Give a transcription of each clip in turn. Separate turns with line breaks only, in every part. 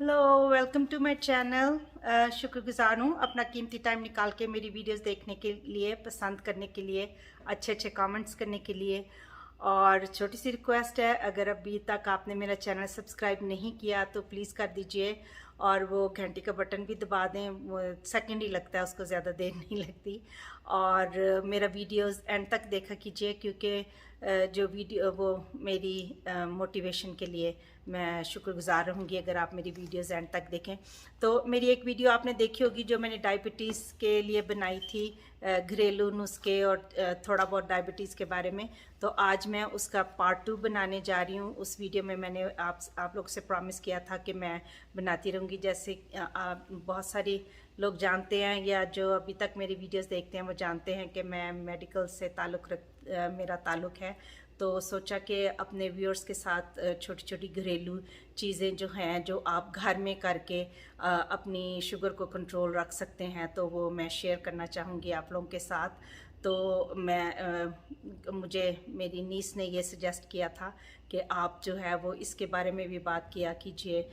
Hello, welcome to my channel. शुक्रगुजार हूँ अपना कीमती टाइम निकाल के मेरी वीडियोस देखने के लिए, पसंद करने के लिए, अच्छे अच्छे कमेंट्स करने के लिए। और छोटी सी रिक्वेस्ट है, अगर अभी तक आपने मेरा चैनल सब्सक्राइब नहीं किया तो प्लीज़ कर दीजिए और वो घंटी का बटन भी दबा दें। वो सेकंड ही लगता है, उसको ज़्यादा देर नहीं लगती। और मेरा वीडियोस एंड तक देखा कीजिए, क्योंकि जो वीडियो वो मेरी मोटिवेशन के लिए मैं शुक्रगुजार रहूँगी अगर आप मेरी वीडियोस एंड तक देखें। तो मेरी एक वीडियो आपने देखी होगी जो मैंने डायबिटीज़ के लिए बनाई थी, घरेलू नुस्खे और थोड़ा बहुत डायबिटीज़ के बारे में। तो आज मैं उसका पार्ट 2 बनाने जा रही हूँ। उस वीडियो में मैंने आप लोग से प्रॉमिस किया था कि मैं बनाती रहूँगी। जैसे बहुत सारी लोग जानते हैं या जो अभी तक मेरी वीडियोस देखते हैं वो जानते हैं कि मैं मेडिकल से मेरा ताल्लुक़ है। तो सोचा कि अपने व्यूअर्स के साथ छोटी छोटी घरेलू चीज़ें जो हैं, जो आप घर में करके अपनी शुगर को कंट्रोल रख सकते हैं, तो वो मैं शेयर करना चाहूँगी आप लोगों के साथ। तो मुझे मेरी नीस ने ये सजेस्ट किया था कि आप जो है वो इसके बारे में भी बात किया कीजिए।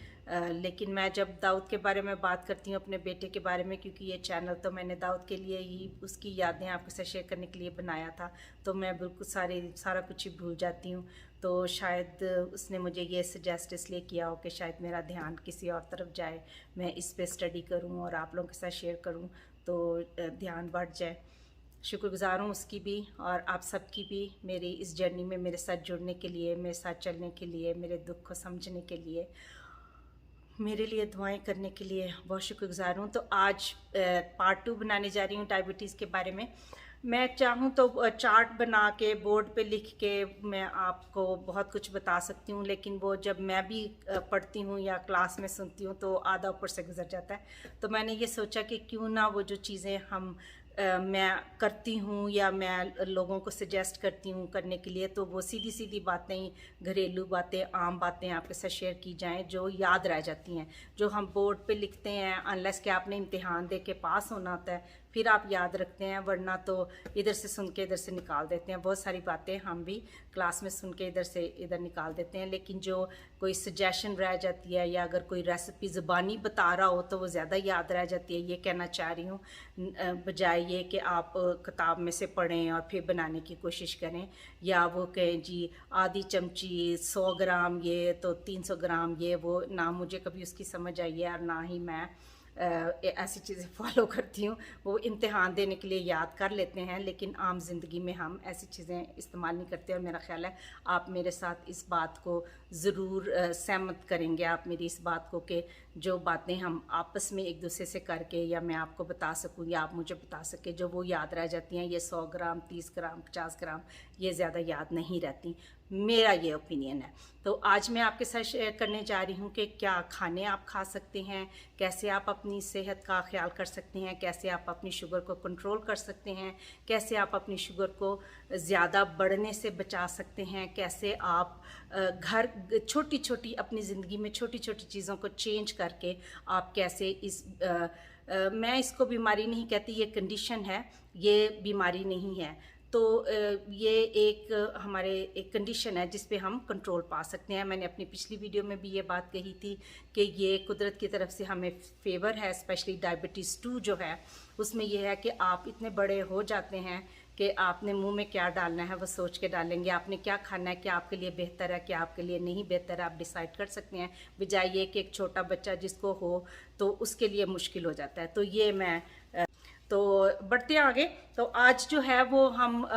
लेकिन मैं जब दाऊद के बारे में बात करती हूँ, अपने बेटे के बारे में, क्योंकि ये चैनल तो मैंने दाऊद के लिए ही, उसकी यादें आपके साथ शेयर करने के लिए बनाया था, तो मैं बिल्कुल सारा कुछ ही भूल जाती हूँ। तो शायद उसने मुझे ये सजेस्ट इसलिए किया हो कि शायद मेरा ध्यान किसी और तरफ जाए, मैं इस पे स्टडी करूँ और आप लोगों के साथ शेयर करूँ तो ध्यान बढ़ जाए। शुक्रगुजार हूँ उसकी भी और आप सबकी भी, मेरी इस जर्नी में मेरे साथ जुड़ने के लिए, मेरे साथ चलने के लिए, मेरे दुख को समझने के लिए, मेरे लिए दुआएं करने के लिए बहुत शुक्रगुजार हूँ। तो आज पार्ट 2 बनाने जा रही हूँ डायबिटीज़ के बारे में। मैं चाहूँ तो चार्ट बना के बोर्ड पे लिख के मैं आपको बहुत कुछ बता सकती हूँ, लेकिन वो जब मैं भी पढ़ती हूँ या क्लास में सुनती हूँ तो आधा ऊपर से गुजर जाता है। तो मैंने ये सोचा कि क्यों ना वो जो चीज़ें मैं करती हूँ या मैं लोगों को सजेस्ट करती हूँ करने के लिए, तो वो सीधी सीधी बातें, घरेलू बातें, आम बातें आपके साथ शेयर की जाएं जो याद रह जाती हैं। जो हम बोर्ड पे लिखते हैं, अनलेस कि आपने इम्तिहान दे के पास होना होता है फिर आप याद रखते हैं, वरना तो इधर से सुन के इधर से निकाल देते हैं। बहुत सारी बातें हम भी क्लास में सुन के इधर से इधर निकाल देते हैं, लेकिन जो कोई सजेशन रह जाती है या अगर कोई रेसिपी ज़बानी बता रहा हो तो वो ज़्यादा याद रह जाती है। ये कहना चाह रही हूँ, बजाय ये कि आप किताब में से पढ़ें और फिर बनाने की कोशिश करें, या वो कहें जी आधी चमची 100 ग्राम ये तो 300 ग्राम ये, वो ना मुझे कभी उसकी समझ आई है और ना ही मैं ऐसी चीज़ें फॉलो करती हूँ। वो इम्तिहान देने के लिए याद कर लेते हैं, लेकिन आम ज़िंदगी में हम ऐसी चीज़ें इस्तेमाल नहीं करते। और मेरा ख़्याल है आप मेरे साथ इस बात को ज़रूर सहमत करेंगे, आप मेरी इस बात को कि जो बातें हम आपस में एक दूसरे से करके, या मैं आपको बता सकूँ या आप मुझे बता सके, जो वो याद रह जाती हैं, ये 100 ग्राम, 30 ग्राम, 50 ग्राम, ये ज़्यादा याद नहीं रहती। मेरा ये ओपिनियन है। तो आज मैं आपके साथ शेयर करने जा रही हूँ कि क्या खाने आप खा सकते हैं, कैसे आप अपनी सेहत का ख्याल कर सकते हैं, कैसे आप अपनी शुगर को कंट्रोल कर सकते हैं, कैसे आप अपनी शुगर को ज़्यादा बढ़ने से बचा सकते हैं, कैसे आप घर छोटी छोटी अपनी ज़िंदगी में छोटी छोटी चीज़ों को चेंज करके आप कैसे मैं इसको बीमारी नहीं कहती, ये कंडीशन है, ये बीमारी नहीं है। तो ये हमारे एक कंडीशन है जिस पे हम कंट्रोल पा सकते हैं। मैंने अपनी पिछली वीडियो में भी ये बात कही थी कि ये कुदरत की तरफ से हमें फेवर है, स्पेशली डायबिटीज़ 2 जो है उसमें ये है कि आप इतने बड़े हो जाते हैं कि आपने मुंह में क्या डालना है वो सोच के डालेंगे, आपने क्या खाना है, क्या आपके लिए बेहतर है, क्या आपके लिए नहीं बेहतर है, आप डिसाइड कर सकते हैं, बजाय ये कि एक छोटा बच्चा जिसको हो तो उसके लिए मुश्किल हो जाता है। तो ये मैं तो बढ़ते आगे। तो आज जो है वो हम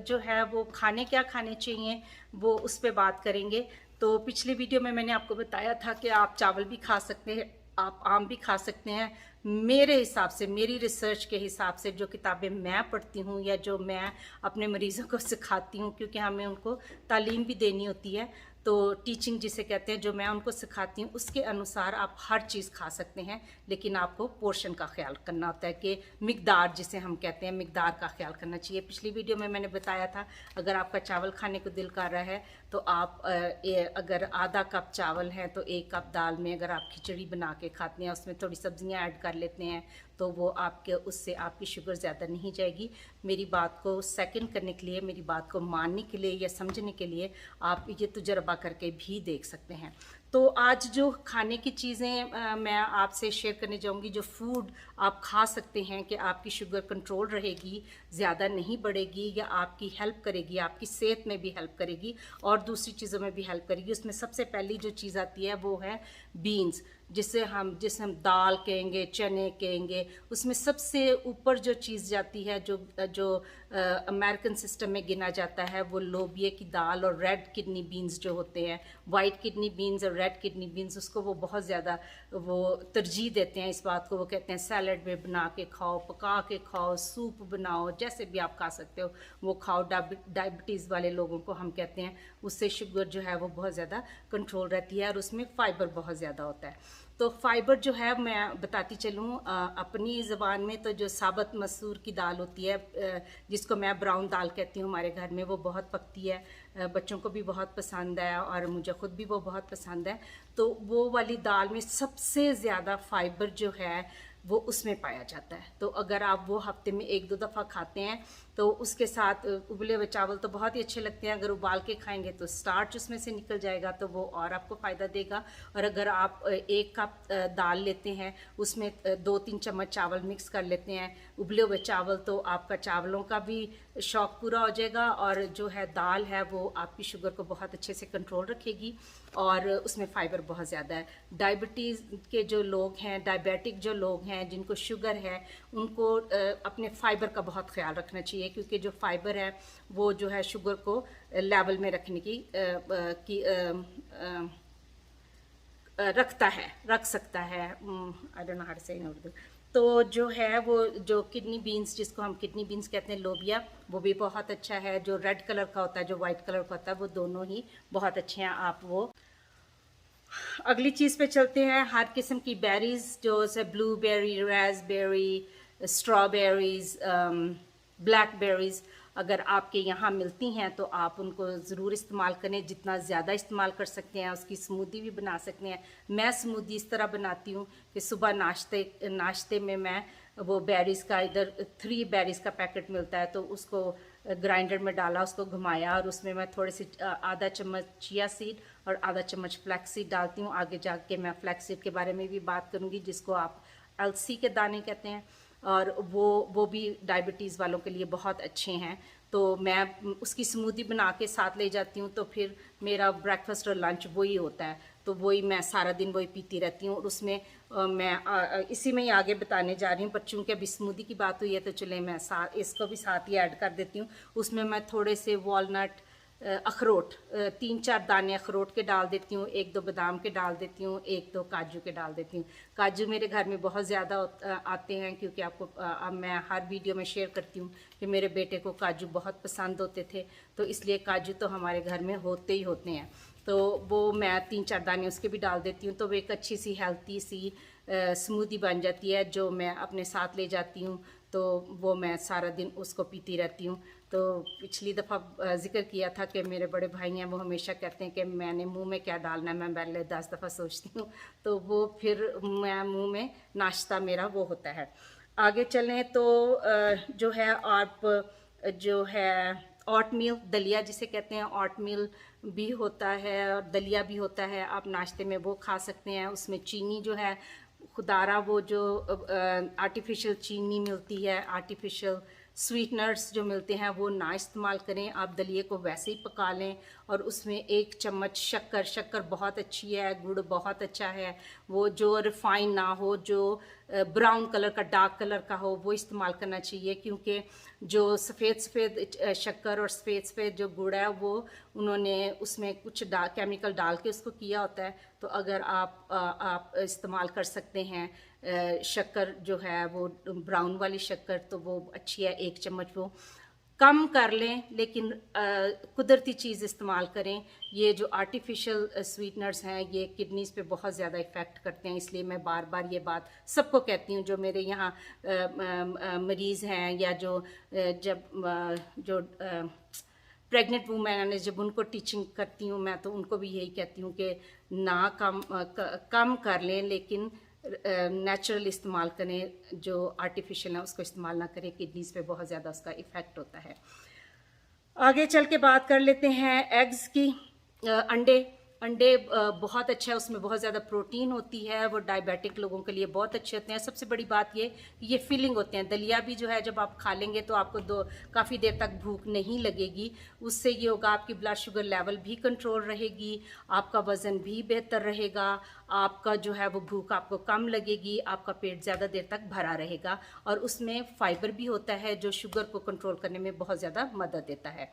जो है वो क्या खाने चाहिए वो उस पर बात करेंगे। तो पिछली वीडियो में मैंने आपको बताया था कि आप चावल भी खा सकते हैं, आप आम भी खा सकते हैं। मेरे हिसाब से, मेरी रिसर्च के हिसाब से, जो किताबें मैं पढ़ती हूँ या जो मैं अपने मरीज़ों को सिखाती हूँ, क्योंकि हमें उनको तालीम भी देनी होती है, तो टीचिंग जिसे कहते हैं, जो मैं उनको सिखाती हूँ उसके अनुसार आप हर चीज़ खा सकते हैं, लेकिन आपको पोर्शन का ख्याल करना होता है कि मिकदार जिसे हम कहते हैं, मिकदार का ख्याल करना चाहिए। पिछली वीडियो में मैंने बताया था अगर आपका चावल खाने को दिल कर रहा है तो आप अगर आधा कप चावल है तो 1 कप दाल में अगर आप खिचड़ी बना के खाते हैं, उसमें थोड़ी सब्जियां ऐड कर लेते हैं, तो वो उससे आपकी शुगर ज़्यादा नहीं जाएगी। मेरी बात को सेकंड करने के लिए, मेरी बात को मानने के लिए या समझने के लिए आप ये तजुर्बा करके भी देख सकते हैं। तो आज जो खाने की चीज़ें मैं आपसे शेयर करने जाऊंगी, जो फूड आप खा सकते हैं कि आपकी शुगर कंट्रोल रहेगी, ज़्यादा नहीं बढ़ेगी या आपकी हेल्प करेगी, आपकी सेहत में भी हेल्प करेगी और दूसरी चीज़ों में भी हेल्प करेगी। उसमें सबसे पहली जो चीज़ आती है वो है बीन्स, जिसे हम दाल कहेंगे, चने कहेंगे। उसमें सबसे ऊपर जो चीज़ जाती है, जो अमेरिकन सिस्टम में गिना जाता है, वो लोबिया की दाल और रेड किडनी बीन्स जो होते हैं, वाइट किडनी बीन्स और रेड किडनी बीन्स, उसको वो बहुत ज़्यादा वो तरजीह देते हैं इस बात को। वो कहते हैं सैलड में बना के खाओ, पका के खाओ, सूप बनाओ, जैसे भी आप खा सकते हो वो खाओ। डायबिटीज़ वाले लोगों को हम कहते हैं, उससे शुगर जो है वो बहुत ज़्यादा कंट्रोल रहती है और उसमें फ़ाइबर बहुत ज़्यादा होता है। तो फाइबर जो है मैं बताती चलूँ अपनी ज़बान में, तो जो साबुत मसूर की दाल होती है, जिसको मैं ब्राउन दाल कहती हूँ हमारे घर में, वो बहुत पकती है, बच्चों को भी बहुत पसंद है और मुझे ख़ुद भी वो बहुत पसंद है। तो वो वाली दाल में सबसे ज़्यादा फाइबर जो है वो उसमें पाया जाता है। तो अगर आप वो हफ्ते में 1-2 दफ़ा खाते हैं तो उसके साथ उबले हुए चावल तो बहुत ही अच्छे लगते हैं। अगर उबाल के खाएंगे तो स्टार्च उसमें से निकल जाएगा, तो वो और आपको फ़ायदा देगा। और अगर आप 1 कप दाल लेते हैं, उसमें 2-3 चम्मच चावल मिक्स कर लेते हैं, उबले हुए चावल, तो आपका चावलों का भी शौक पूरा हो जाएगा और जो है दाल है वो आपकी शुगर को बहुत अच्छे से कंट्रोल रखेगी और उसमें फ़ाइबर बहुत ज़्यादा है। डायबिटीज़ के जो लोग हैं, डायबिटिक जो लोग हैं, जिनको शुगर है, उनको अपने फ़ाइबर का बहुत ख्याल रखना चाहिए, क्योंकि जो फ़ाइबर है वो जो है शुगर को लेवल में रखने की रख सकता है। I don't know how to say in Urdu. तो जो है वो जो किडनी बीन्स, जिसको हम किडनी बीन्स कहते हैं, लोबिया, वो भी बहुत अच्छा है। जो रेड कलर का होता है, जो वाइट कलर का होता है, वो दोनों ही बहुत अच्छे हैं। आप वो अगली चीज़ पे चलते हैं। हर किस्म की बेरीज, जो से ब्लूबेरी, रास्पबेरी, स्ट्रॉबेरीज, ब्लैकबेरीज, अगर आपके यहाँ मिलती हैं तो आप उनको ज़रूर इस्तेमाल करें। जितना ज़्यादा इस्तेमाल कर सकते हैं, उसकी स्मूदी भी बना सकते हैं। मैं स्मूदी इस तरह बनाती हूँ कि सुबह नाश्ते में मैं वो बेरीज़ का, इधर 3 बेरीज़ का पैकेट मिलता है, तो उसको ग्राइंडर में डाला, उसको घुमाया और उसमें मैं थोड़े से आधा चम्मच चिया सीड और आधा चम्मच फ्लैक्स सीड डालती हूँ। आगे जाके मैं फ्लैक्स सीड के बारे में भी बात करूँगी, जिसको आप अलसी के दाने कहते हैं, और वो भी डायबिटीज़ वालों के लिए बहुत अच्छे हैं। तो मैं उसकी स्मूदी बना के साथ ले जाती हूँ, तो फिर मेरा ब्रेकफास्ट और लंच वही होता है। तो वही मैं सारा दिन वही पीती रहती हूँ। और उसमें मैं इसी में ही आगे बताने जा रही हूँ, पर चूँकि अभी स्मूदी की बात हुई है तो चले मैं इसको भी साथ ही ऐड कर देती हूँ। उसमें मैं थोड़े से वॉलनट, अखरोट, 3-4 दाने अखरोट के डाल देती हूँ, 1-2 बादाम के डाल देती हूँ, 1-2 काजू के डाल देती हूँ। काजू मेरे घर में बहुत ज़्यादा आते हैं, क्योंकि आपको अब मैं हर वीडियो में शेयर करती हूँ कि मेरे बेटे को काजू बहुत पसंद होते थे, तो इसलिए काजू तो हमारे घर में होते ही होते हैं। तो वो मैं 3-4 दाने उसके भी डाल देती हूँ, तो वो एक अच्छी सी हेल्थी सी स्मूदी बन जाती है, जो मैं अपने साथ ले जाती हूँ। तो वो मैं सारा दिन उसको पीती रहती हूँ। तो पिछली दफ़ा जिक्र किया था कि मेरे बड़े भाई हैं, वो हमेशा कहते हैं कि मैंने मुंह में क्या डालना है, मैं पहले 10 दफ़ा सोचती हूँ, तो वो फिर मैं मुंह में नाश्ता मेरा वो होता है। आगे चलें तो जो है आप जो है ऑट मील, दलिया जिसे कहते हैं, ऑट मील भी होता है और दलिया भी होता है। आप नाश्ते में वो खा सकते हैं। उसमें चीनी जो है खुदारा, वो जो आर्टिफिशियल चीनी मिलती है, आर्टिफिशियल स्वीटनर्स जो मिलते हैं, वो ना इस्तेमाल करें। आप दलिए को वैसे ही पका लें और उसमें 1 चम्मच शक्कर बहुत अच्छी है, गुड़ बहुत अच्छा है, वो जो रिफाइन ना हो, जो ब्राउन कलर का, डार्क कलर का हो, वो इस्तेमाल करना चाहिए। क्योंकि जो सफ़ेद शक्कर और सफ़ेद जो गुड़ है, वो उन्होंने उसमें कुछ केमिकल डाल के उसको किया होता है। तो अगर आप इस्तेमाल कर सकते हैं शक्कर जो है वो ब्राउन वाली शक्कर, तो वो अच्छी है। 1 चम्मच वो कम कर लें, लेकिन कुदरती चीज़ इस्तेमाल करें। ये जो आर्टिफिशियल स्वीटनर्स हैं, ये किडनीज़ पे बहुत ज़्यादा इफ़ेक्ट करते हैं। इसलिए मैं बार बार ये बात सबको कहती हूँ, जो मेरे यहाँ मरीज़ हैं या जो प्रेग्नेंट वूमेन है, जब उनको टीचिंग करती हूँ मैं, तो उनको भी यही कहती हूँ कि ना कम कर लें, लेकिन नेचुरल इस्तेमाल करें। जो आर्टिफिशियल है उसको इस्तेमाल ना करें, किडनीज़ पे बहुत ज़्यादा उसका इफ़ेक्ट होता है। आगे चल के बात कर लेते हैं एग्स की, अंडे। अंडे बहुत अच्छा है, उसमें बहुत ज़्यादा प्रोटीन होती है, वो डायबिटिक लोगों के लिए बहुत अच्छे होते हैं। सबसे बड़ी बात ये फिलिंग होते हैं। दलिया भी जो है जब आप खा लेंगे तो आपको काफ़ी देर तक भूख नहीं लगेगी। उससे ये होगा आपकी ब्लड शुगर लेवल भी कंट्रोल रहेगी, आपका वज़न भी बेहतर रहेगा, आपका जो है वो भूख आपको कम लगेगी, आपका पेट ज़्यादा देर तक भरा रहेगा। और उसमें फाइबर भी होता है जो शुगर को कंट्रोल करने में बहुत ज़्यादा मदद देता है।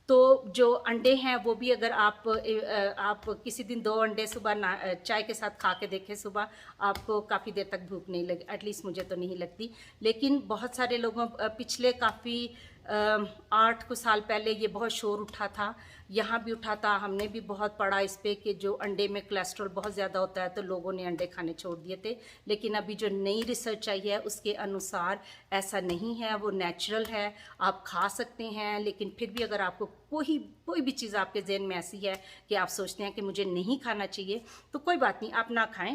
तो जो अंडे हैं वो भी अगर आप किसी दिन 2 अंडे सुबह चाय के साथ खा के देखें सुबह, आपको काफ़ी देर तक भूख नहीं लगी, एटलीस्ट मुझे तो नहीं लगती। लेकिन बहुत सारे लोगों पिछले काफ़ी 8 कुछ साल पहले ये बहुत शोर उठा था, यहाँ भी उठा था, हमने भी बहुत पढ़ा इस पे कि जो अंडे में कोलेस्ट्रॉल बहुत ज़्यादा होता है तो लोगों ने अंडे खाने छोड़ दिए थे। लेकिन अभी जो नई रिसर्च आई है उसके अनुसार ऐसा नहीं है, वो नेचुरल है, आप खा सकते हैं। लेकिन फिर भी अगर आपको कोई भी चीज़ आपके जहन में ऐसी है कि आप सोचते हैं कि मुझे नहीं खाना चाहिए, तो कोई बात नहीं, आप ना खाएं।